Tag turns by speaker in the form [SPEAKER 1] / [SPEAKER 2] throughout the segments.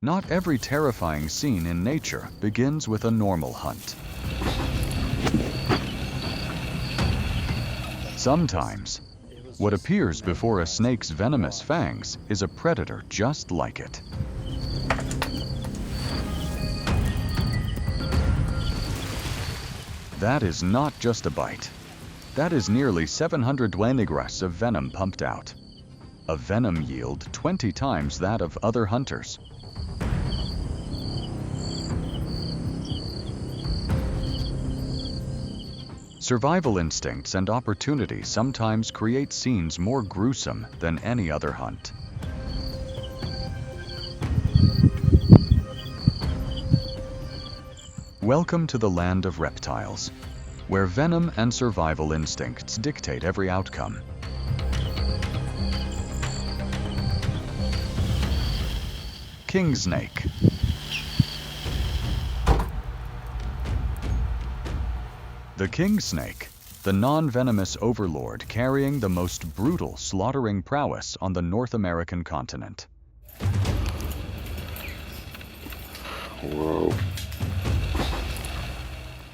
[SPEAKER 1] Not every terrifying scene in nature begins with a normal hunt. Sometimes, what appears before a snake's venomous fangs is a predator just like it. That is not just a bite. That is nearly 700 grams of venom pumped out. A venom yield 20 times that of other hunters. Survival instincts and opportunity sometimes create scenes more gruesome than any other hunt. Welcome to the land of reptiles, where venom and survival instincts dictate every outcome. Kingsnake. The kingsnake, the non-venomous overlord carrying the most brutal slaughtering prowess on the North American continent.
[SPEAKER 2] Whoa.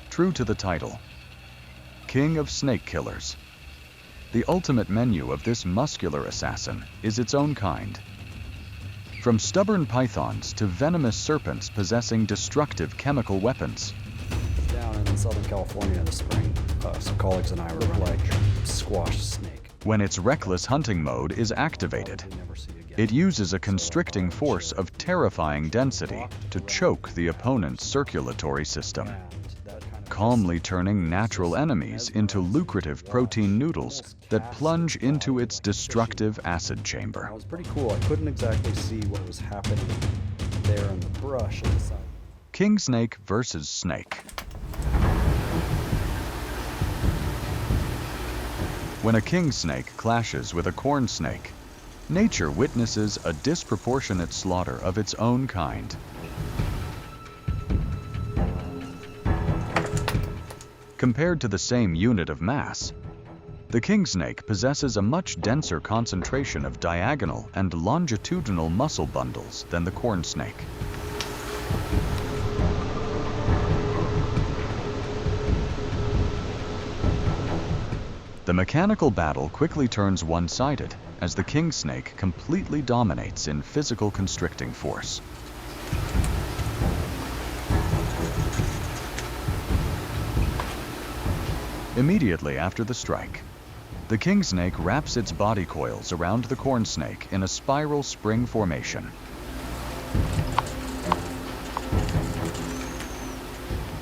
[SPEAKER 1] True to the title, King of Snake Killers, the ultimate menu of this muscular assassin is its own kind. From stubborn pythons to venomous serpents possessing destructive chemical weapons.
[SPEAKER 3] Down in Southern California in the spring, some colleagues and I were running a squash snake.
[SPEAKER 1] When its reckless hunting mode is activated, it uses a constricting force of terrifying density to choke the opponent's circulatory system, calmly turning natural enemies into lucrative protein noodles that plunge into its destructive acid chamber.
[SPEAKER 3] It was pretty cool. I couldn't exactly see what was happening there in the brush on the side.
[SPEAKER 1] Kingsnake versus snake. When a kingsnake clashes with a corn snake, nature witnesses a disproportionate slaughter of its own kind. Compared to the same unit of mass, the kingsnake possesses a much denser concentration of diagonal and longitudinal muscle bundles than the corn snake. The mechanical battle quickly turns one-sided as the kingsnake completely dominates in physical constricting force. Immediately after the strike, the kingsnake wraps its body coils around the corn snake in a spiral spring formation.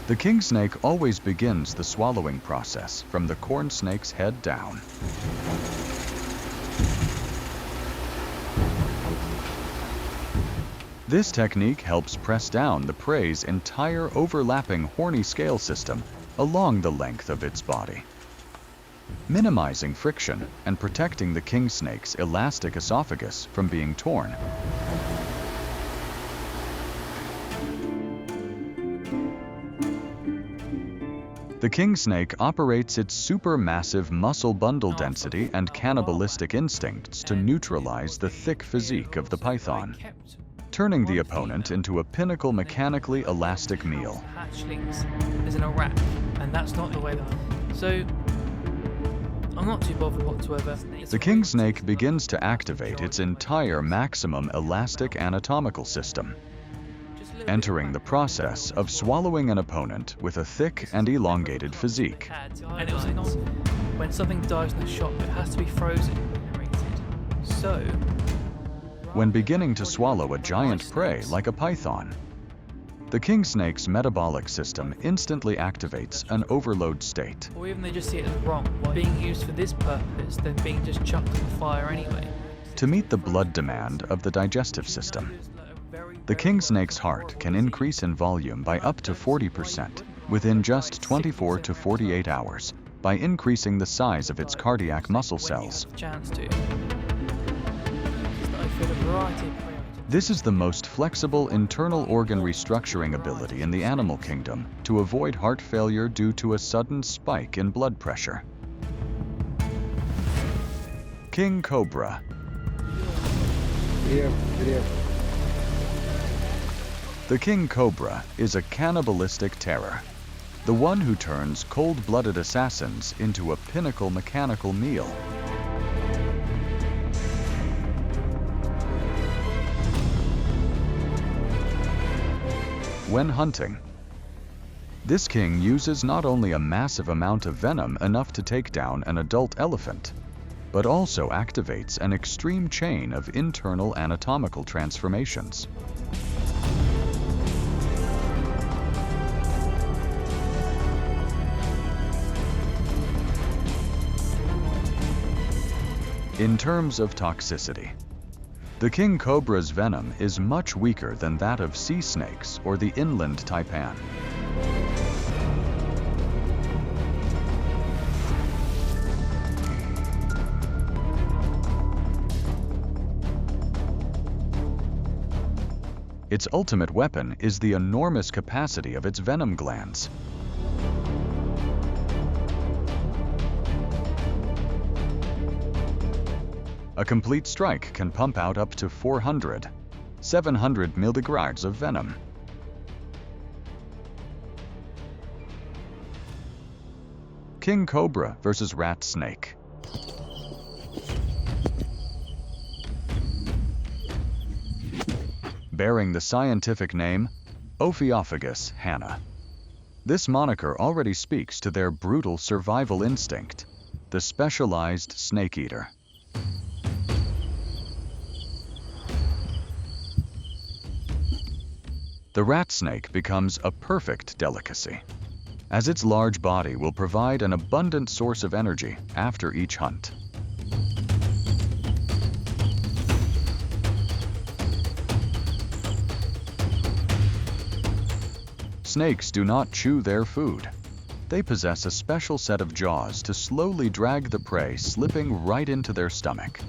[SPEAKER 1] The kingsnake always begins the swallowing process from the corn snake's head down. This technique helps press down the prey's entire overlapping horny scale system along the length of its body, minimizing friction and protecting the kingsnake's elastic esophagus from being torn. The kingsnake operates its supermassive muscle bundle density and cannibalistic instincts to neutralize the thick physique of the python, turning the opponent into a pinnacle mechanically elastic meal.
[SPEAKER 4] Hatchlings is in a wrap, and that's not the way that. So I'm not too bothered whatsoever.
[SPEAKER 1] The kingsnake begins to activate its entire maximum elastic anatomical system, entering the process of swallowing an opponent with a thick and elongated physique.
[SPEAKER 4] And it was not when something dies in the shop, it has to be frozen. So
[SPEAKER 1] when beginning to swallow a giant prey like a python, the kingsnake's metabolic system instantly activates an overload state.
[SPEAKER 4] or even they just see it as wrong, being used for this purpose, then being just chucked in the fire anyway.
[SPEAKER 1] To meet the blood demand of the digestive system, the kingsnake's heart can increase in volume by up to 40% within just 24 to 48 hours by increasing the size of its cardiac muscle cells.
[SPEAKER 4] Chance to. I feel a variety of prey.
[SPEAKER 1] This is the most flexible internal organ restructuring ability in the animal kingdom to avoid heart failure due to a sudden spike in blood pressure. King Cobra.
[SPEAKER 3] Video.
[SPEAKER 1] The King Cobra is a cannibalistic terror, the one who turns cold-blooded assassins into a pinnacle mechanical meal. When hunting, this king uses not only a massive amount of venom enough to take down an adult elephant, but also activates an extreme chain of internal anatomical transformations. In terms of toxicity, the King Cobra's venom is much weaker than that of sea snakes or the inland taipan. Its ultimate weapon is the enormous capacity of its venom glands. A complete strike can pump out up to 400, 700 milligrams of venom. King Cobra versus rat snake. Bearing the scientific name Ophiophagus hannah. This moniker already speaks to their brutal survival instinct, the specialized snake eater. The rat snake becomes a perfect delicacy, as its large body will provide an abundant source of energy after each hunt. Snakes do not chew their food. They possess a special set of jaws to slowly drag the prey slipping right into their stomach.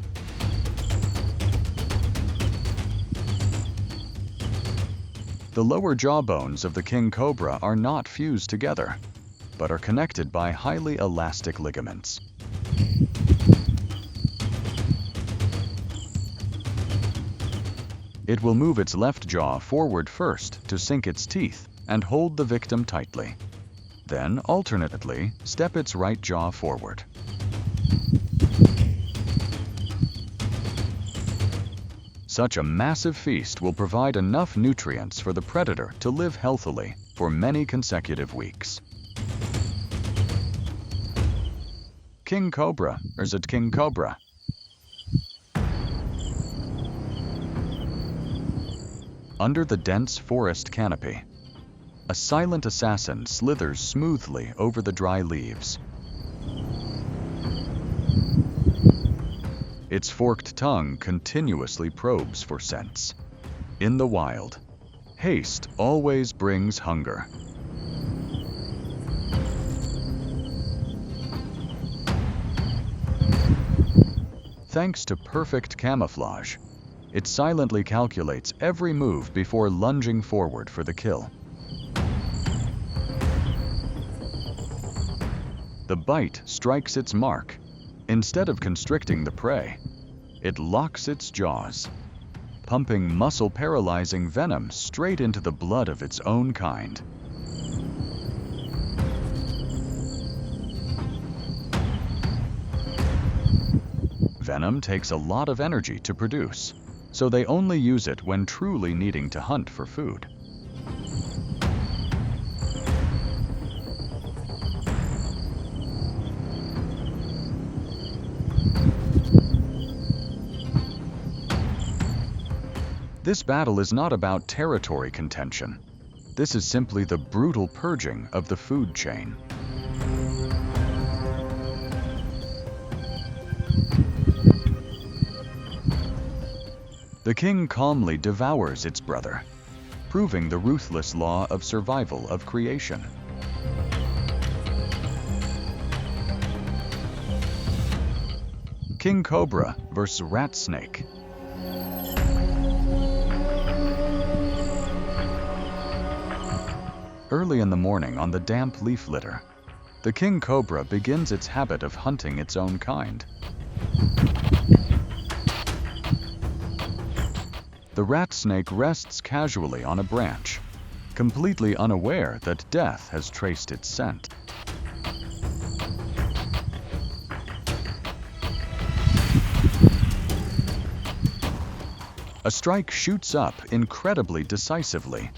[SPEAKER 1] The lower jaw bones of the King Cobra are not fused together, but are connected by highly elastic ligaments. It will move its left jaw forward first to sink its teeth and hold the victim tightly. Then, alternately, step its right jaw forward. Such a massive feast will provide enough nutrients for the predator to live healthily for many consecutive weeks. King Cobra, or is it King Cobra? Under the dense forest canopy, a silent assassin slithers smoothly over the dry leaves. Its forked tongue continuously probes for scents. In the wild, haste always brings hunger. Thanks to perfect camouflage, it silently calculates every move before lunging forward for the kill. The bite strikes its mark. Instead of constricting the prey, it locks its jaws, pumping muscle-paralyzing venom straight into the blood of its own kind. Venom takes a lot of energy to produce, so they only use it when truly needing to hunt for food. This battle is not about territory contention. This is simply the brutal purging of the food chain. The king calmly devours its brother, proving the ruthless law of survival of creation. King Cobra versus rat snake. Early in the morning on the damp leaf litter, the King Cobra begins its habit of hunting its own kind. The rat snake rests casually on a branch, completely unaware that death has traced its scent. A strike shoots up incredibly decisively.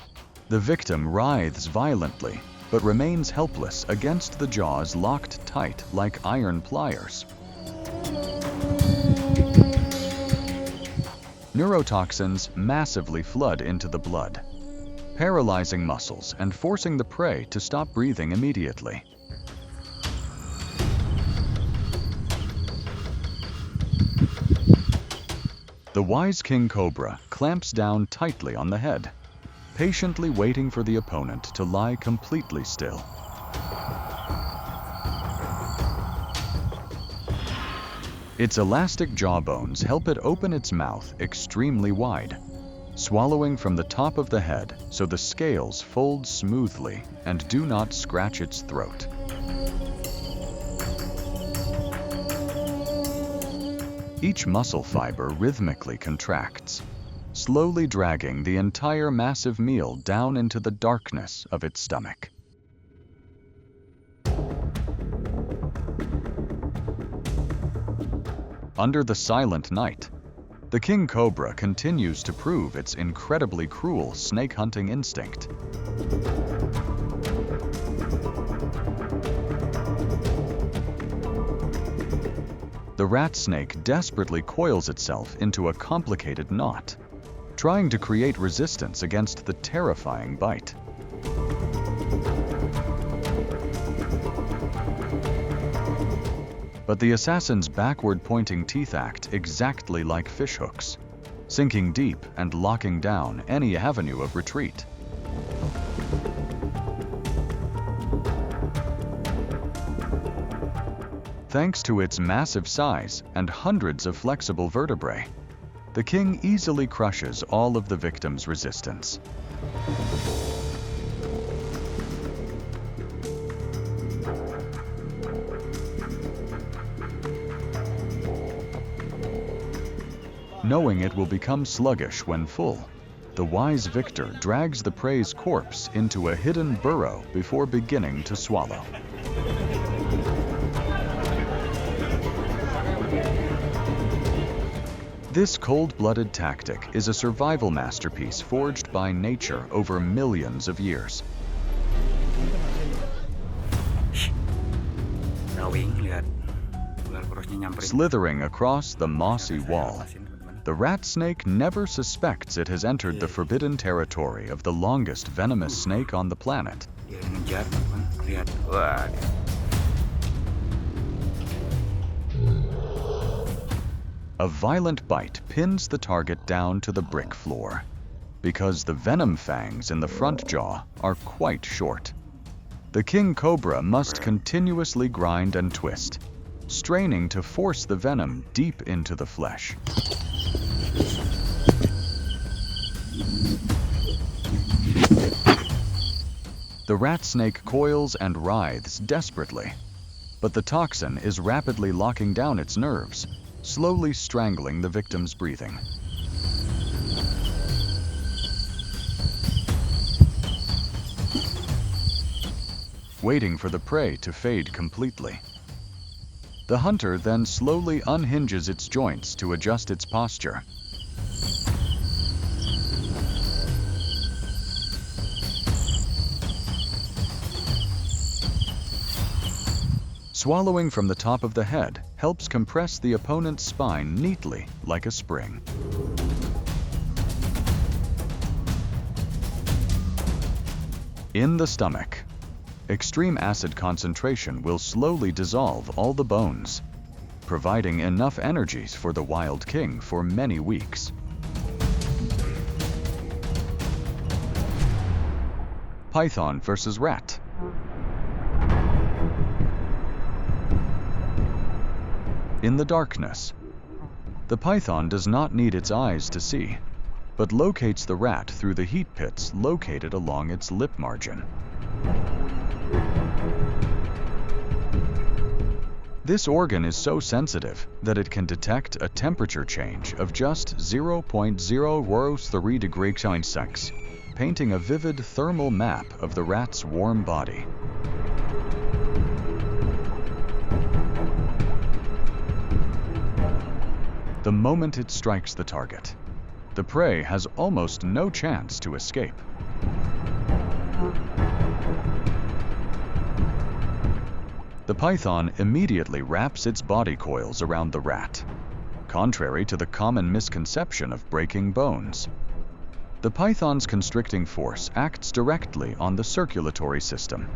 [SPEAKER 1] The victim writhes violently, but remains helpless against the jaws locked tight like iron pliers. Neurotoxins massively flood into the blood, paralyzing muscles and forcing the prey to stop breathing immediately. The wise King Cobra clamps down tightly on the head, patiently waiting for the opponent to lie completely still. Its elastic jawbones help it open its mouth extremely wide, swallowing from the top of the head so the scales fold smoothly and do not scratch its throat. Each muscle fiber rhythmically contracts, slowly dragging the entire massive meal down into the darkness of its stomach. Under the silent night, the King Cobra continues to prove its incredibly cruel snake hunting instinct. The rat snake desperately coils itself into a complicated knot, trying to create resistance against the terrifying bite. But the assassin's backward-pointing teeth act exactly like fishhooks, sinking deep and locking down any avenue of retreat. Thanks to its massive size and hundreds of flexible vertebrae, the king easily crushes all of the victim's resistance. Knowing it will become sluggish when full, the wise victor drags the prey's corpse into a hidden burrow before beginning to swallow. This cold-blooded tactic is a survival masterpiece forged by nature over millions of years. Slithering across the mossy wall, the rat snake never suspects it has entered the forbidden territory of the longest venomous snake on the planet. A violent bite pins the target down to the brick floor, because the venom fangs in the front jaw are quite short. The King Cobra must continuously grind and twist, straining to force the venom deep into the flesh. The rat snake coils and writhes desperately, but the toxin is rapidly locking down its nerves, slowly strangling the victim's breathing. Waiting for the prey to fade completely. The hunter then slowly unhinges its joints to adjust its posture. Swallowing from the top of the head helps compress the opponent's spine neatly like a spring. In the stomach, extreme acid concentration will slowly dissolve all the bones, providing enough energies for the wild king for many weeks. Python versus rat. In the darkness, the python does not need its eyes to see, but locates the rat through the heat pits located along its lip margin. This organ is so sensitive that it can detect a temperature change of just 0.003 degrees Celsius, painting a vivid thermal map of the rat's warm body. The moment it strikes the target, the prey has almost no chance to escape. The python immediately wraps its body coils around the rat, contrary to the common misconception of breaking bones. The python's constricting force acts directly on the circulatory system.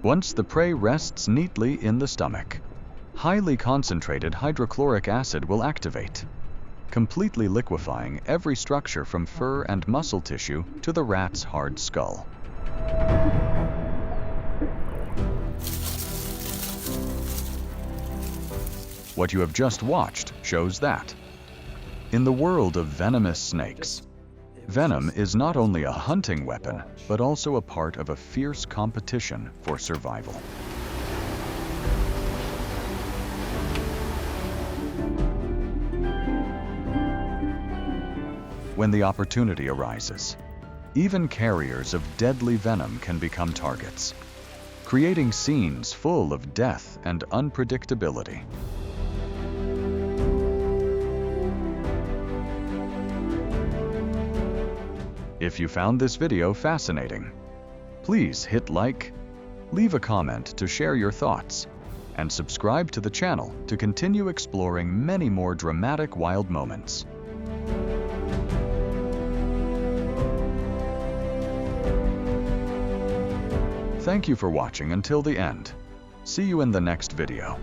[SPEAKER 1] Once the prey rests neatly in the stomach, highly concentrated hydrochloric acid will activate, completely liquefying every structure from fur and muscle tissue to the rat's hard skull. What you have just watched shows that. In the world of venomous snakes, venom is not only a hunting weapon, but also a part of a fierce competition for survival. When the opportunity arises, even carriers of deadly venom can become targets, creating scenes full of death and unpredictability. If you found this video fascinating, please hit like, leave a comment to share your thoughts, and subscribe to the channel to continue exploring many more dramatic wild moments. Thank you for watching until the end. See you in the next video.